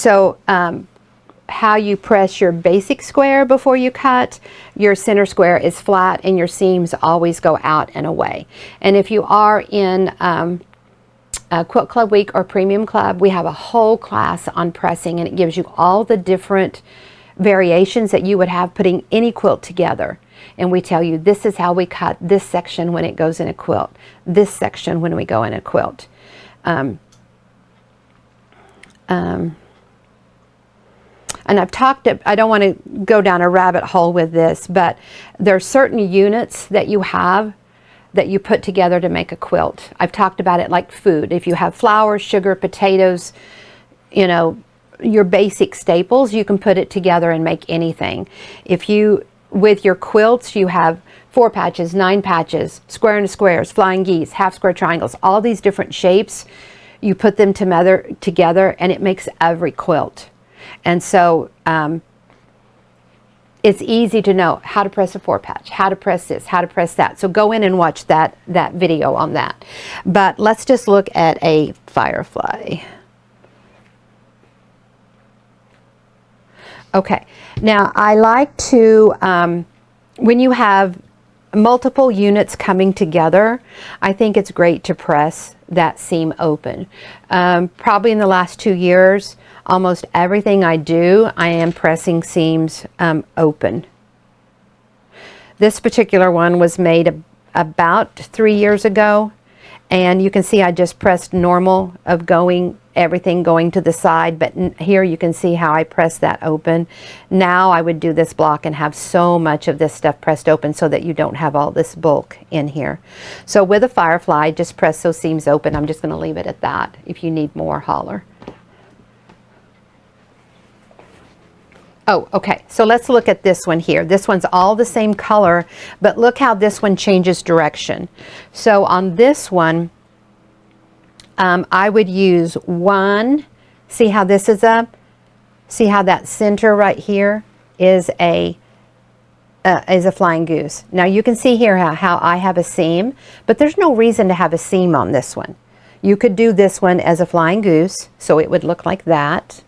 So how you press your basic square before you cut, your center square is flat and your seams always go out and away. And if you are in Quilt Club Week or Premium Club, we have a whole class on pressing, and it gives you all the different variations that you would have putting any quilt together. And we tell you, this is how we cut this section when it goes in a quilt, this section when we go in a quilt. And I've talked, I don't want to go down a rabbit hole with this, but there are certain units that you have that you put together to make a quilt. I've talked about it like food. If you have flour, sugar, potatoes, you know, your basic staples, you can put it together and make anything. If you, with your quilts, you have 4 patches, 9 patches, square into squares, flying geese, half square triangles, all these different shapes, you put them together and it makes every quilt. And so it's easy to know how to press a 4-patch, how to press this, how to press that. So go in and watch that video on that. But let's just look at a Firefly. Okay, now I like to, when you have multiple units coming together, I think it's great to press that seam open. Probably in the last 2 years, almost everything I do, I am pressing seams open. This particular one was made about 3 years ago, and you can see I just pressed normal of everything going to the side, but here you can see how I press that open. Now I would do this block and have so much of this stuff pressed open so that you don't have all this bulk in here. So with a Firefly, just press those seams open. I'm just going to leave it at that. If you need more, holler. Oh, okay, so let's look at this one here. This one's all the same color, but look how this one changes direction. So on this one, I would use 1, see how this is up? See how that center right here is a flying goose. Now you can see here how I have a seam, but there's no reason to have a seam on this one. You could do this one as a flying goose, so it would look like that.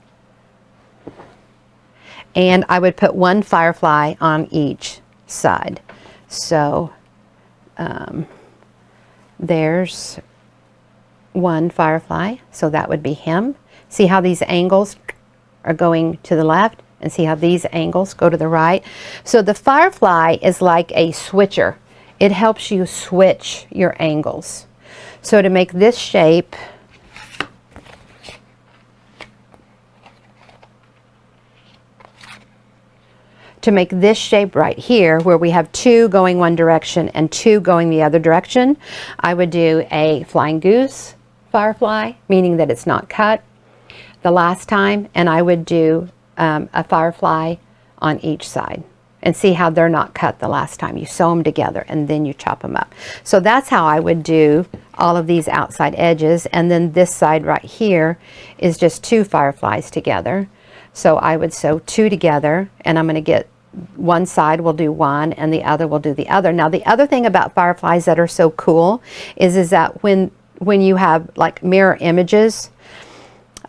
And I would put 1 Firefly on each side. So there's 1 Firefly, so that would be him. See how these angles are going to the left, and see how these angles go to the right. So the Firefly is like a switcher. It helps you switch your angles. So to make this shape, right here, where we have 2 going one direction and 2 going the other direction, I would do a flying goose Firefly, meaning that it's not cut the last time, and I would do a Firefly on each side. And see how they're not cut the last time. You sew them together and then you chop them up. So that's how I would do all of these outside edges, and then this side right here is just 2 Fireflies together. So I would sew 2 together, and I'm going to get one side will do one and the other will do the other. Now the other thing about Fireflies that are so cool is that when you have like mirror images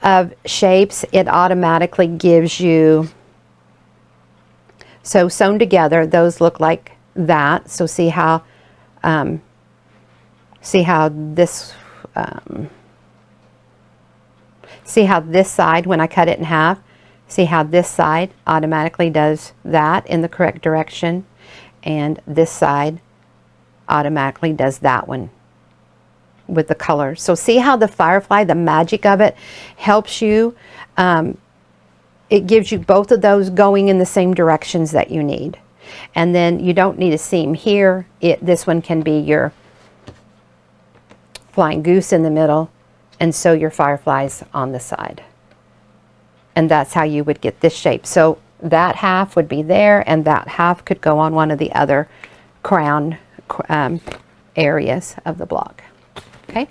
of shapes, it automatically gives you, so sewn together, those look like that. So see how this side, when I cut it in half, see how this side automatically does that in the correct direction, and this side automatically does that one with the color. So see how the Firefly, the magic of it, helps you. It gives you both of those going in the same directions that you need. And then you don't need a seam here. This one can be your flying goose in the middle, and sew your Fireflies on the side. And that's how you would get this shape. So that half would be there, and that half could go on one of the other crown areas of the block. Okay.